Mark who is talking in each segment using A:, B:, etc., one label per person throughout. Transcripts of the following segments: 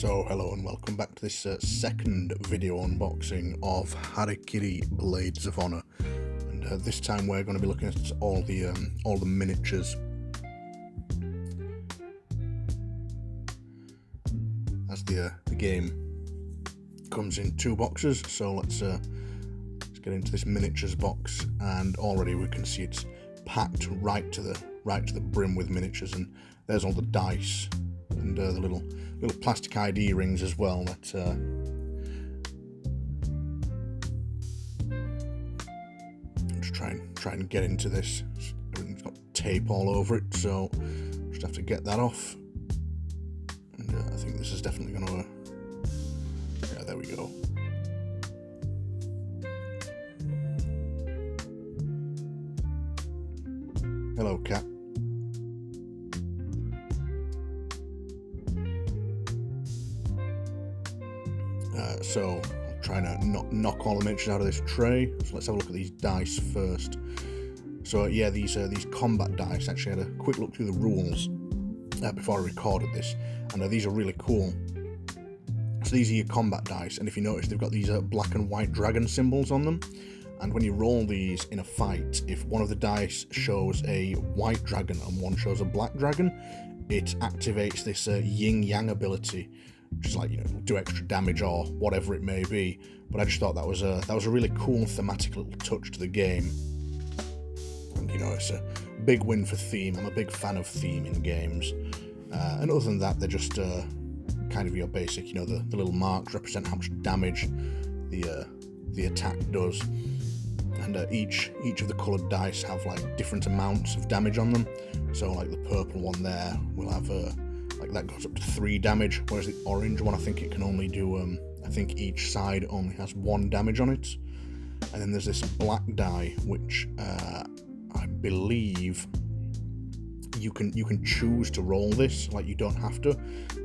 A: So hello and welcome back to this second video unboxing of Harakiri Blades of Honor, and this time we're going to be looking at all the miniatures. As the game comes in two boxes, so let's get into this miniatures box, and already we can see it's packed right to the brim with miniatures, and there's all the dice and the little plastic ID rings as well. That just try and get into this. Everything's got tape all over it, so just have to get that off. And I think this is definitely going to. Yeah, there we go. Hello, cat. So I'm trying to knock all the miniatures out of this tray. So let's have a look at these dice first. So yeah, these combat dice. Actually, I had a quick look through the rules before I recorded this, and these are really cool. So these are your combat dice, and if you notice, they've got these black and white dragon symbols on them. And when you roll these in a fight, if one of the dice shows a white dragon and one shows a black dragon, it activates this yin-yang ability, which is like, you know, do extra damage or whatever it may be. But I just thought that was a really cool thematic little touch to the game. And you know, it's a big win for theme. I'm a big fan of theme in games. And other than that, they're just kind of your basic, you know, the little marks represent how much damage the attack does. And each of the coloured dice have like different amounts of damage on them. So like the purple one there will have like that goes up to 3 damage, whereas the orange one, I think it can only do I think each side only has 1 damage on it. And then there's this black die, which I believe you can choose to roll this, like you don't have to.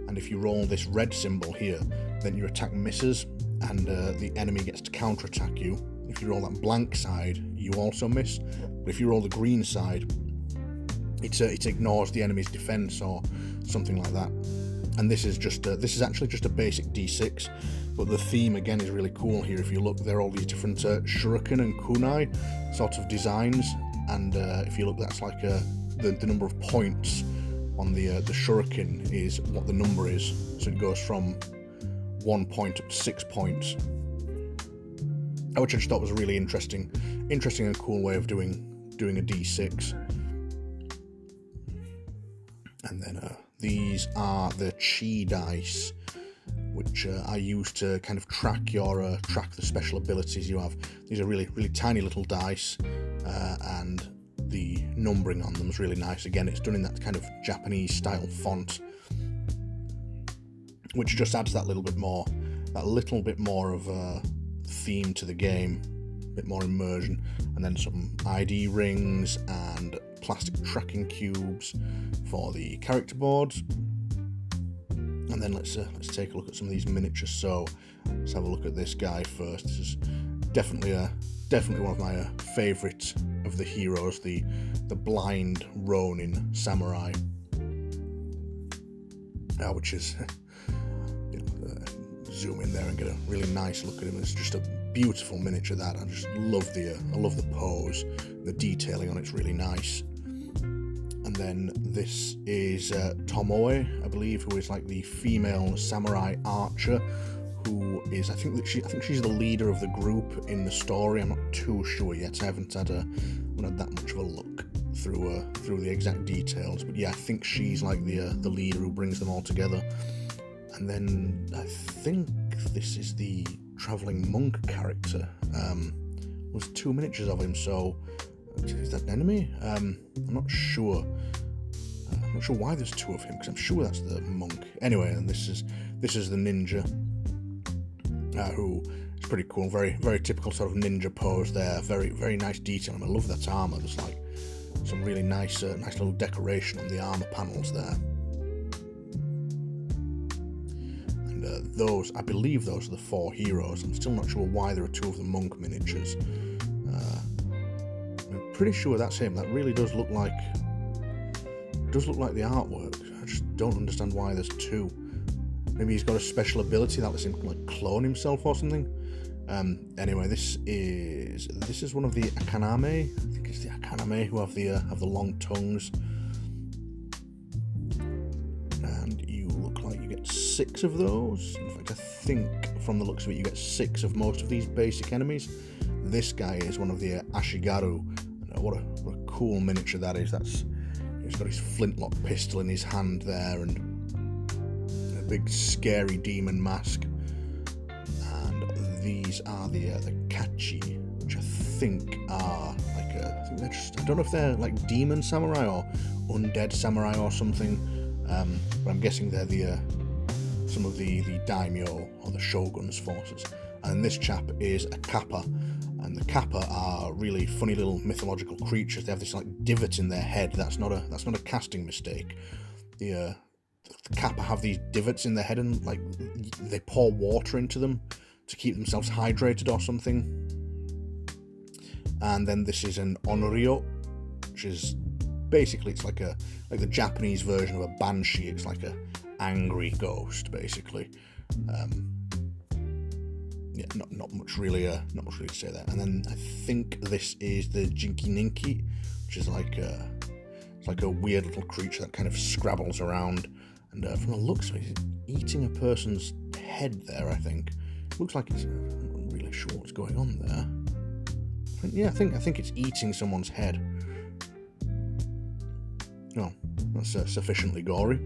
A: And if you roll this red symbol here, then your attack misses, and the enemy gets to counterattack you. If you roll that blank side, you also miss. But if you roll the green side, it ignores the enemy's defense or something like that. And this is actually just a basic D6, but the theme again is really cool here. If you look, there are all these different shuriken and kunai sort of designs, and if you look, that's like the number of points on the shuriken is what the number is. So it goes from 1 point up to 6 points, which I just thought was a really interesting and cool way of doing a D6. And then these are the chi dice, which I use to kind of track the special abilities you have. These are really tiny little dice, and the numbering on them is really nice. Again, it's done in that kind of Japanese style font, which just adds that little bit more of a theme to the game, a bit more immersion. And then some ID rings and plastic tracking cubes for the character boards. And then let's take a look at some of these miniatures. So let's have a look at this guy first. This is definitely one of my favourite of the heroes, the blind Ronin samurai, which is zoom in there and get a really nice look at him. It's just a beautiful miniature. That I just love the pose, the detailing on it's really nice. And then this is Tomoe, I believe, who is like the female samurai archer, who is I think she's the leader of the group in the story. I'm not too sure yet. I haven't had that much of a look through the exact details, but yeah, I think she's like the leader who brings them all together. And then I think this is the traveling monk character. There's 2 miniatures of him, so is that an enemy? I'm not sure. I'm not sure why there's 2 of him, because I'm sure that's the monk. Anyway, and this is the ninja, who is pretty cool. Very typical sort of ninja pose there. Very nice detail, and I love that armor. There's like some really nice little decoration on the armor panels there. Those, I believe those are the 4 heroes. I'm still not sure why there are 2 of the monk miniatures. I'm pretty sure that's him. That really does look like the artwork. I just don't understand why there's 2. Maybe he's got a special ability that lets him like clone himself or something. Anyway, this is one of the Akaname. I think it's the Akaname who have the long tongues. And you look like you get 6 of those. In fact, I think from the looks of it, you get 6 of most of these basic enemies. This guy is one of the Ashigaru. What a cool miniature that is. He's got his flintlock pistol in his hand there, and a big scary demon mask. And these are the Kachi, which I think are like I don't know if they're like demon samurai or undead samurai or something. But I'm guessing they're some of the daimyo or the shogun's forces. And this chap is a kappa, and the kappa are really funny little mythological creatures. They have this like divot in their head. That's not a casting mistake. The kappa have these divots in their head, and like they pour water into them to keep themselves hydrated or something. And then this is an onryo, which is basically it's like the Japanese version of a banshee. It's like a angry ghost, basically. Yeah, not much really to say there. And then I think this is the Jinky Ninky, which is like a weird little creature that kind of scrabbles around. And from the looks of it, it's eating a person's head there. I think it looks like I'm not really sure what's going on there. I think it's eating someone's head. Oh, that's sufficiently gory.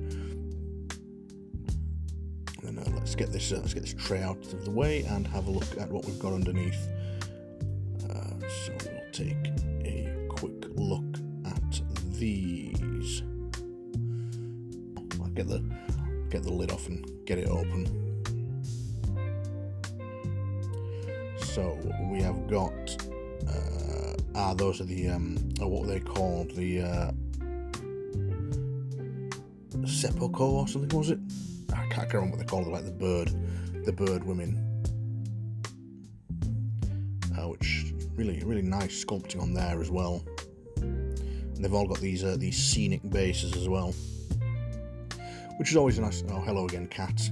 A: And then let's get this tray out of the way and have a look at what we've got underneath. So we'll take a quick look at these. I'll get the lid off and get it open. So we have got those are the what were they called? The seppuku or something, was it? I can't remember what they call it, like the bird women, which really nice sculpting on there as well. And they've all got these scenic bases as well, which is always nice. Oh, hello again, cat.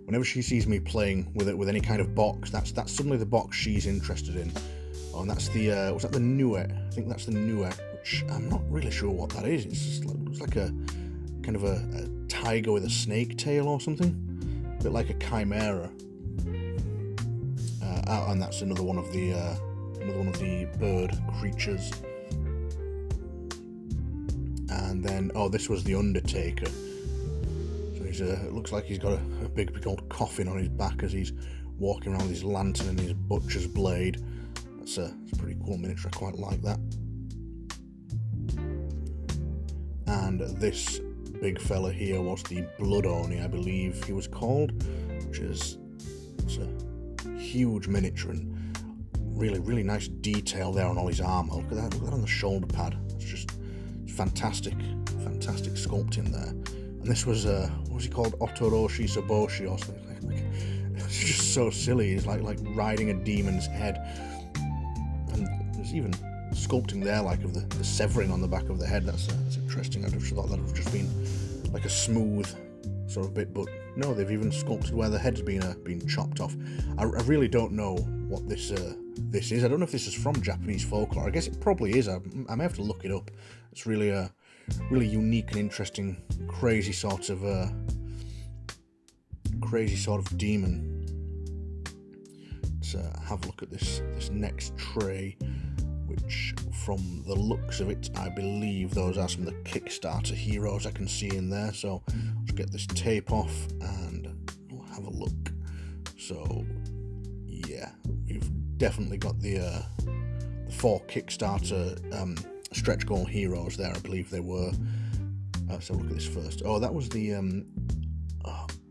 A: Whenever she sees me playing with any kind of box, that's suddenly the box she's interested in. Oh, and that's the was that the Nue? I think that's the Nue, which I'm not really sure what that is. It's just looks like a kind of a tiger with a snake tail or something, a bit like a chimera. And that's another one of the bird creatures. And then this was the Undertaker. So it looks like he's got a big old coffin on his back as he's walking around with his lantern and his butcher's blade. It's a pretty cool miniature. I quite like that. And this big fella here was the Blood Oni, I believe he was called, which is it's a huge miniature and really nice detail there on all his armor. Look at that on the shoulder pad. It's just fantastic sculpting there. And this was what was he called? Otoroshi Saboshi or something. Like, it's just so silly. It's like riding a demon's head. And there's even sculpting there like of the severing on the back of the head. That's interesting. I'd have thought that would have just been like a smooth sort of bit, but no, they've even sculpted where the head's been chopped off. I really don't know what this is. I don't know if this is from Japanese folklore. I guess it probably is. I may have to look it up. It's really unique and interesting, crazy sort of demon. Let's have a look at this next tray, which from the looks of it, I believe those are some of the Kickstarter heroes I can see in there. So let's get this tape off and we'll have a look. So yeah, we've definitely got the 4 Kickstarter stretch goal heroes there. I believe they were. Let's have a look at this first. Oh, that was the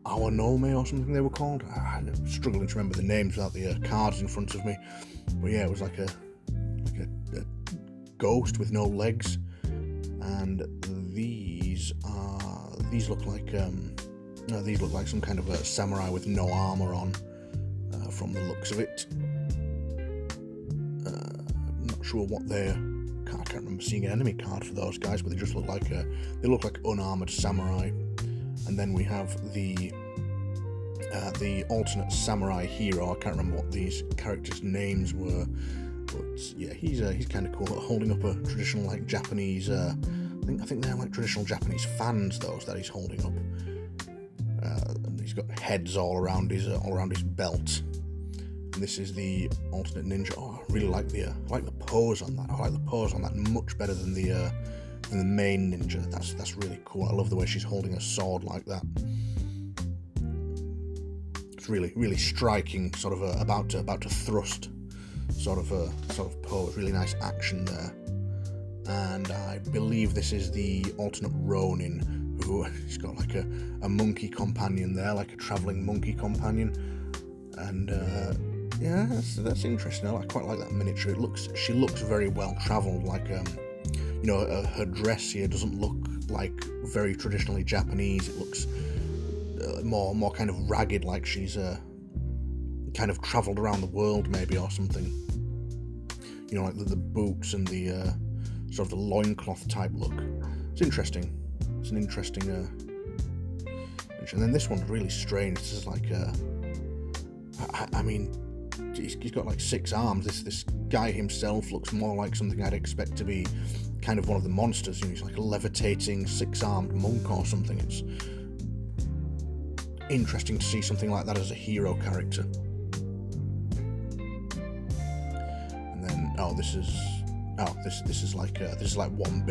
A: Awanome or something they were called. I'm struggling to remember the names without the cards in front of me. But yeah, it was like a ghost with no legs. And these look like some kind of a samurai with no armor on, from the looks of it. I'm not sure what their can't can't remember seeing an enemy card for those guys, but they just look like unarmored samurai. And then we have the alternate samurai hero. I can't remember what these characters' names were, but yeah, he's kind of cool, holding up a traditional like Japanese. I think they're like traditional Japanese fans, those that he's holding up. And he's got heads all around his belt. And this is the alternate ninja. Oh, I really like the pose on that. I like the pose on that much better than the main ninja. That's really cool. I love the way she's holding a sword like that. It's really striking, sort of about to thrust sort of pose. Really nice action there. And I believe this is the alternate Ronin, who he's got like a monkey companion there, like a traveling monkey companion. And yeah, that's interesting. I quite like that miniature. She looks very well traveled. Like you know, her dress here doesn't look like very traditionally Japanese. It looks more kind of ragged, like she's kind of traveled around the world maybe or something. You know, like the boots and the sort of the loincloth type look. It's interesting. It's an interesting. And then this one's really strange. This is like I mean, he's got like 6 arms. This guy himself looks more like something I'd expect to be kind of one of the monsters. You know, he's like a levitating 6-armed monk or something. It's interesting to see something like that as a hero character. And then this is like one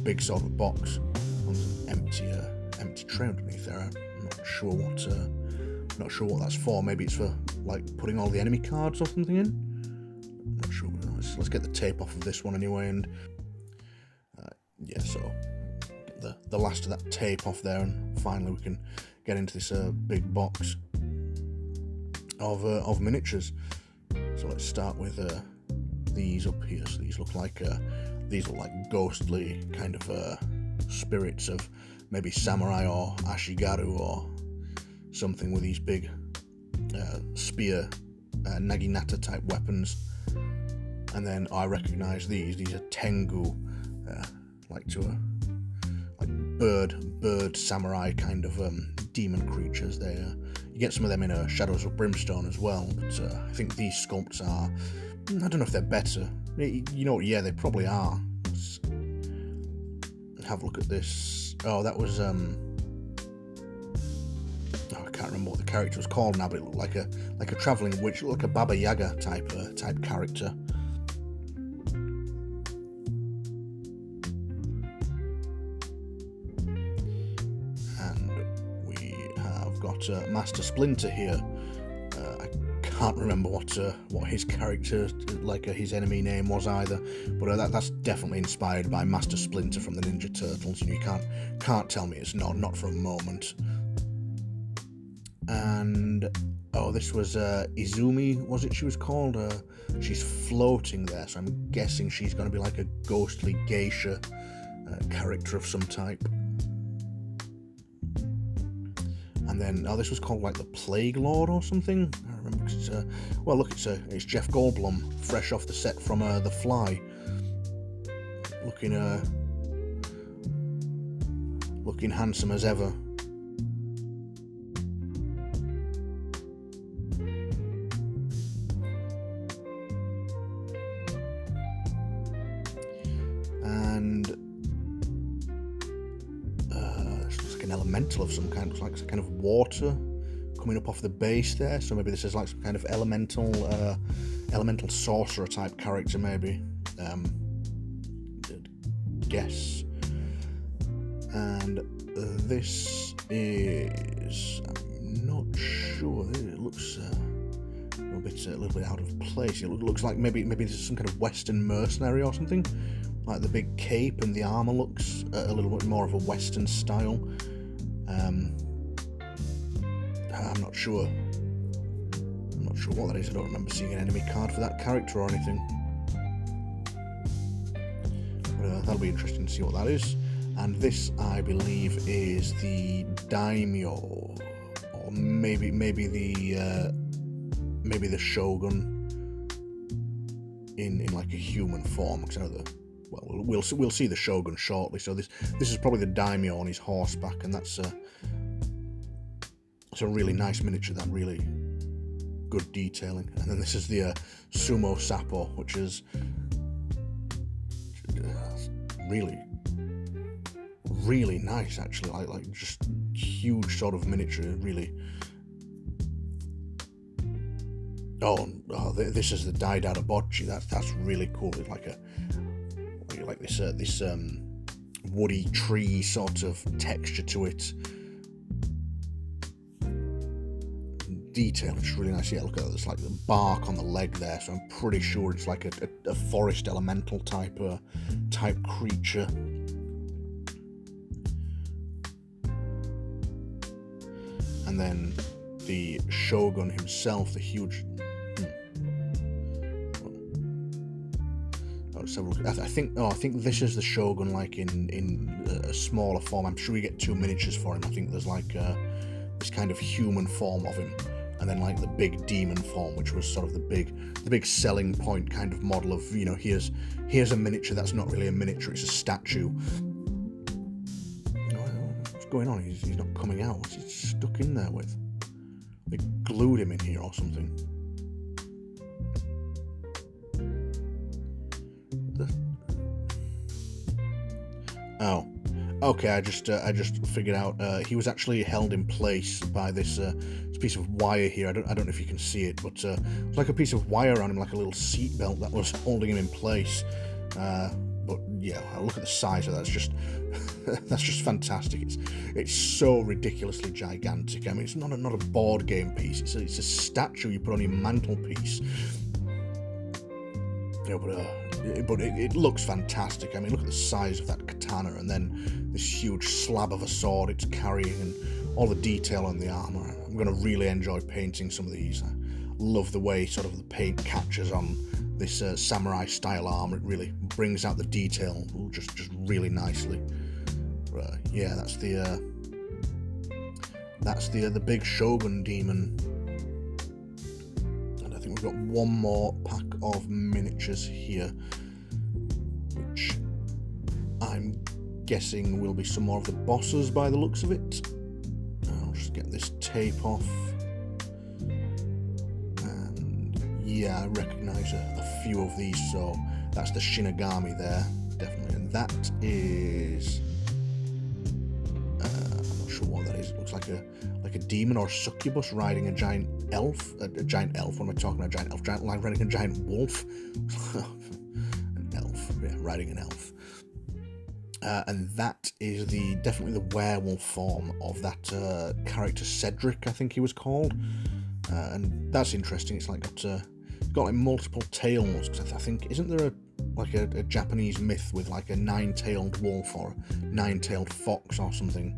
A: big sort of box. There's an empty tray underneath there. I'm not sure what that's for. Maybe it's for like putting all the enemy cards or something in. I'm not sure. Let's get the tape off of this one anyway, and yeah, so get the last of that tape off there, and finally we can get into this big box of miniatures. So let's start with these up here. So these look like ghostly kind of spirits of maybe samurai or ashigaru or something, with these big spear naginata type weapons. And then I recognise these are tengu, like bird samurai kind of demon creatures. You get some of them in Shadows of Brimstone as well, but I think these sculpts are, I don't know if they're better. You know what, yeah, they probably are. Let's have a look at this. Oh, that was I can't remember what the character was called now, but it looked like a travelling witch, like a Baba Yaga type character. And we have got Master Splinter here. I can't remember what his character, like his enemy name was either, but that's definitely inspired by Master Splinter from the Ninja Turtles. You can't tell me it's not for a moment. And this was Izumi, was it she was called? She's floating there, so I'm guessing she's going to be like a ghostly geisha character of some type. And then this was called like the Plague Lord or something. I remember because it's Jeff Goldblum, fresh off the set from The Fly, looking handsome as ever. And it's like an elemental of some kind. It's like some kind of water coming up off the base there. So maybe this is like some kind of elemental sorcerer type character, maybe. Guess. And this is, I'm not sure. It looks a little bit out of place. It looks like maybe this is some kind of Western mercenary or something. Like the big cape and the armor looks a little bit more of a Western style. I'm not sure what that is. I don't remember seeing an enemy card for that character or anything. But that'll be interesting to see what that is. And this, I believe, is the daimyo, or maybe the shogun. in like a human form. Because I know we'll see the Shogun shortly. So this is probably the daimyo on his horseback, and that's it's a really nice miniature. That really good detailing. And then this is the Sumo Sappo, which is really nice, actually. Like just huge sort of miniature, really. This is the Daidara Bocchi. That's really cool. It's like this woody tree sort of texture to it. Detail, it's really nice. Yeah, look at that. There's like the bark on the leg there, so I'm pretty sure it's like a forest elemental type creature. And then the Shogun himself, the huge. Let's have a look. I think this is the Shogun, like in a smaller form. I'm sure we get 2 miniatures for him. I think there's like this kind of human form of him, and then like the big demon form, which was sort of the big selling point kind of model of, you know, here's a miniature that's not really a miniature, it's a statue. What's going on? He's not coming out. What's he stuck in there with? They glued him in here or something. Oh, okay. I just figured out he was actually held in place by this piece of wire here. I don't know if you can see it, but it's like a piece of wire around him, like a little seat belt that was holding him in place. But yeah, look at the size of that. It's just that's just fantastic. It's so ridiculously gigantic. I mean, it's not a board game piece. It's a statue you put on your mantelpiece. You know, but it looks fantastic. I mean, look at the size of that katana, and then this huge slab of a sword it's carrying, and all the detail on the armor. I'm going to really enjoy painting some of these. I love the way sort of the paint catches on this samurai style armor. It really brings out the detail just really nicely. Yeah, that's the big Shogun demon. And I think we've got one more pack of miniatures here, which I'm guessing will be some more of the bosses by the looks of it. I'll just get this tape off. And yeah, I recognise a few of these. So that's the Shinigami there, definitely. And that is... I'm not sure what that is. It looks like a demon or a succubus riding a giant elf. A giant elf. What am I talking about? A giant elf. Giant lion riding a giant wolf. An elf. Yeah, riding an elf. And that is definitely the werewolf form of that character Cedric, I think he was called. And that's interesting. It's like got like multiple tails. Because I think, isn't there a Japanese myth with like a 9-tailed wolf or a 9-tailed fox or something?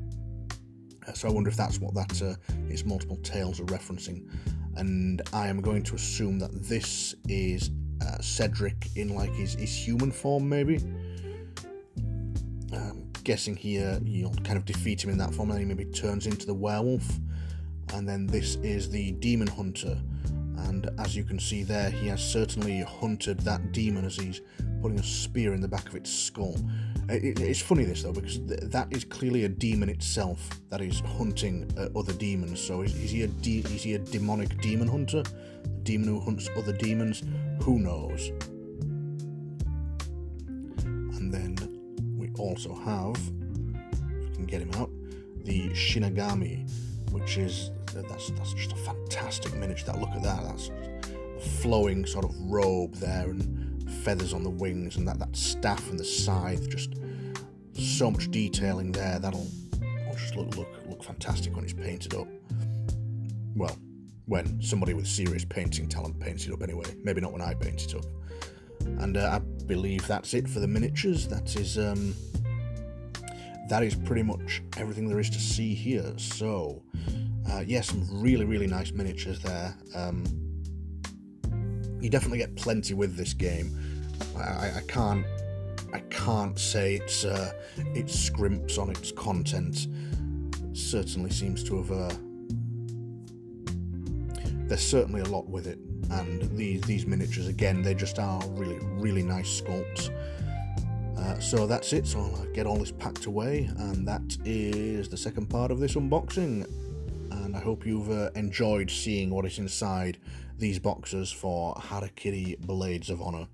A: So I wonder if that's what that its multiple tails are referencing. And I am going to assume that this is Cedric in like his human form, maybe. Guessing here you'll kind of defeat him in that form, and then he maybe turns into the werewolf. And then this is the demon hunter, and as you can see there, he has certainly hunted that demon as he's putting a spear in the back of its skull. It's funny this though, because that is clearly a demon itself that is hunting other demons. So is he a demonic demon hunter? A demon who hunts other demons? Who knows? And then we also have, if we can get him out, the Shinigami, which is that's just a fantastic miniature. Look at that. That's the flowing sort of robe there, and feathers on the wings, and that staff and the scythe. Just so much detailing there. That'll just look fantastic when it's painted up. Well, when somebody with serious painting talent paints it up anyway. Maybe not when I paint it up. And I believe that's it for the miniatures. That is pretty much everything there is to see here. So, yeah, some really nice miniatures there. You definitely get plenty with this game. I can't say it scrimps on its content. It certainly seems to have there's certainly a lot with it, and these miniatures, again, they just are really nice sculpts. So that's it, so I'll get all this packed away, and that is the second part of this unboxing, and I hope you've enjoyed seeing what is inside these boxes for Harakiri Blades of Honor.